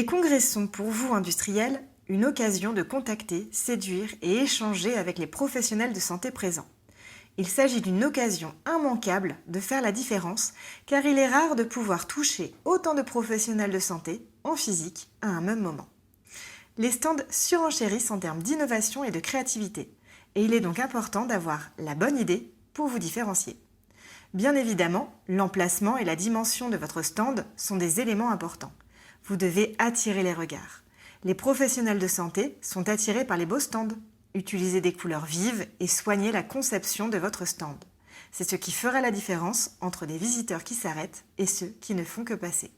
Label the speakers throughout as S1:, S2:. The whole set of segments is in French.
S1: Les congrès sont pour vous, industriels, une occasion de contacter, séduire et échanger avec les professionnels de santé présents. Il s'agit d'une occasion immanquable de faire la différence, car il est rare de pouvoir toucher autant de professionnels de santé en physique à un même moment. Les stands surenchérissent en termes d'innovation et de créativité, et il est donc important d'avoir la bonne idée pour vous différencier. Bien évidemment, l'emplacement et la dimension de votre stand sont des éléments importants. Vous devez attirer les regards. Les professionnels de santé sont attirés par les beaux stands. Utilisez des couleurs vives et soignez la conception de votre stand. C'est ce qui fera la différence entre des visiteurs qui s'arrêtent et ceux qui ne font que passer.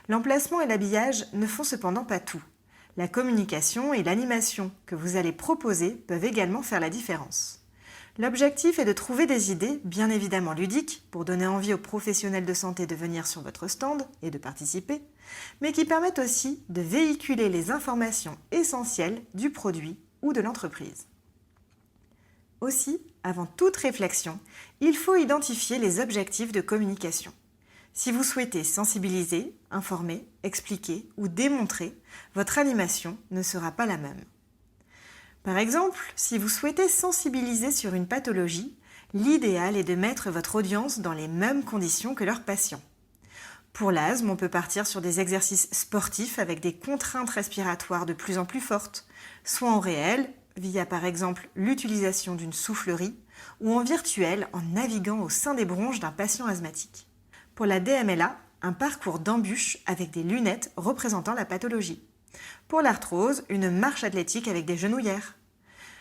S1: L'emplacement et l'habillage ne font cependant pas tout. La communication et l'animation que vous allez proposer peuvent également faire la différence. L'objectif est de trouver des idées, bien évidemment ludiques, pour donner envie aux professionnels de santé de venir sur votre stand et de participer, mais qui permettent aussi de véhiculer les informations essentielles du produit ou de l'entreprise. Aussi, avant toute réflexion, il faut identifier les objectifs de communication. Si vous souhaitez sensibiliser, informer, expliquer ou démontrer, votre animation ne sera pas la même. Par exemple, si vous souhaitez sensibiliser sur une pathologie, l'idéal est de mettre votre audience dans les mêmes conditions que leurs patients. Pour l'asthme, on peut partir sur des exercices sportifs avec des contraintes respiratoires de plus en plus fortes, soit en réel, via par exemple l'utilisation d'une soufflerie, ou en virtuel en naviguant au sein des bronches d'un patient asthmatique. Pour la DMLA, un parcours d'embûches avec des lunettes représentant la pathologie. Pour l'arthrose, une marche athlétique avec des genouillères.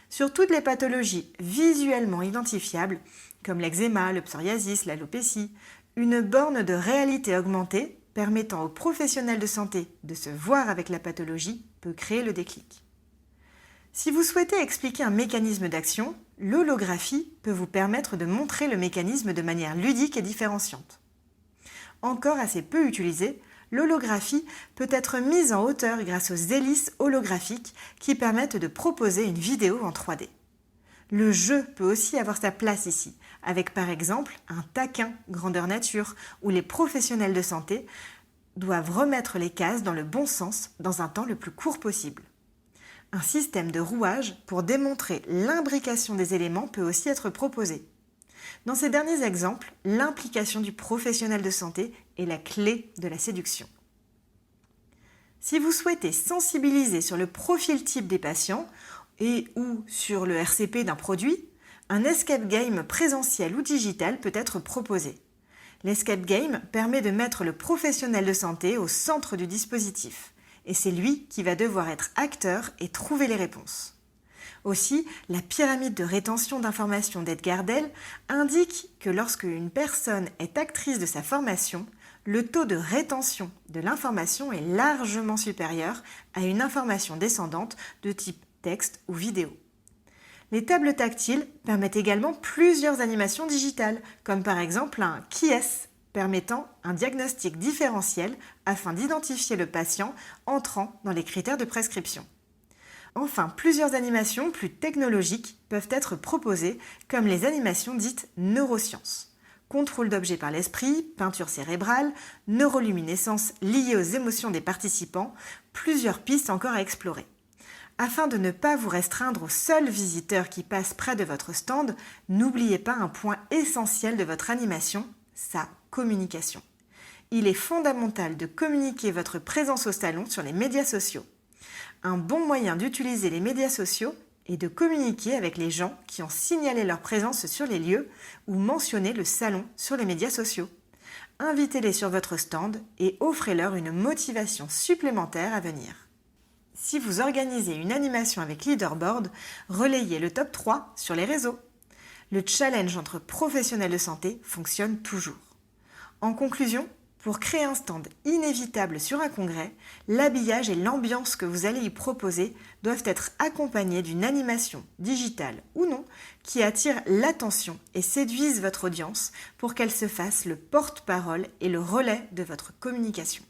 S1: Sur toutes les pathologies visuellement identifiables, comme l'eczéma, le psoriasis, l'alopécie, une borne de réalité augmentée permettant aux professionnels de santé de se voir avec la pathologie peut créer le déclic. Si vous souhaitez expliquer un mécanisme d'action, l'holographie peut vous permettre de montrer le mécanisme de manière ludique et différenciante. Encore assez peu utilisée, l'holographie peut être mise en hauteur grâce aux hélices holographiques qui permettent de proposer une vidéo en 3D. Le jeu peut aussi avoir sa place ici, avec par exemple un taquin grandeur nature où les professionnels de santé doivent remettre les cases dans le bon sens dans un temps le plus court possible. Un système de rouage pour démontrer l'imbrication des éléments peut aussi être proposé. Dans ces derniers exemples, l'implication du professionnel de santé est la clé de la séduction. Si vous souhaitez sensibiliser sur le profil type des patients et ou sur le RCP d'un produit, un escape game présentiel ou digital peut être proposé. L'escape game permet de mettre le professionnel de santé au centre du dispositif, et c'est lui qui va devoir être acteur et trouver les réponses. Aussi, la pyramide de rétention d'informations d'Edgar Dell indique que lorsque une personne est actrice de sa formation, le taux de rétention de l'information est largement supérieur à une information descendante de type texte ou vidéo. Les tables tactiles permettent également plusieurs animations digitales, comme par exemple un « Qui est-ce ?», permettant un diagnostic différentiel afin d'identifier le patient entrant dans les critères de prescription. Enfin, plusieurs animations plus technologiques peuvent être proposées, comme les animations dites neurosciences. Contrôle d'objets par l'esprit, peinture cérébrale, neuroluminescence liée aux émotions des participants, plusieurs pistes encore à explorer. Afin de ne pas vous restreindre aux seuls visiteurs qui passent près de votre stand, n'oubliez pas un point essentiel de votre animation, sa communication. Il est fondamental de communiquer votre présence au salon sur les médias sociaux. Un bon moyen d'utiliser les médias sociaux est de communiquer avec les gens qui ont signalé leur présence sur les lieux ou mentionné le salon sur les médias sociaux. Invitez-les sur votre stand et offrez-leur une motivation supplémentaire à venir. Si vous organisez une animation avec Leaderboard, relayez le top 3 sur les réseaux. Le challenge entre professionnels de santé fonctionne toujours. En conclusion, pour créer un stand inévitable sur un congrès, l'habillage et l'ambiance que vous allez y proposer doivent être accompagnés d'une animation, digitale ou non, qui attire l'attention et séduise votre audience pour qu'elle se fasse le porte-parole et le relais de votre communication.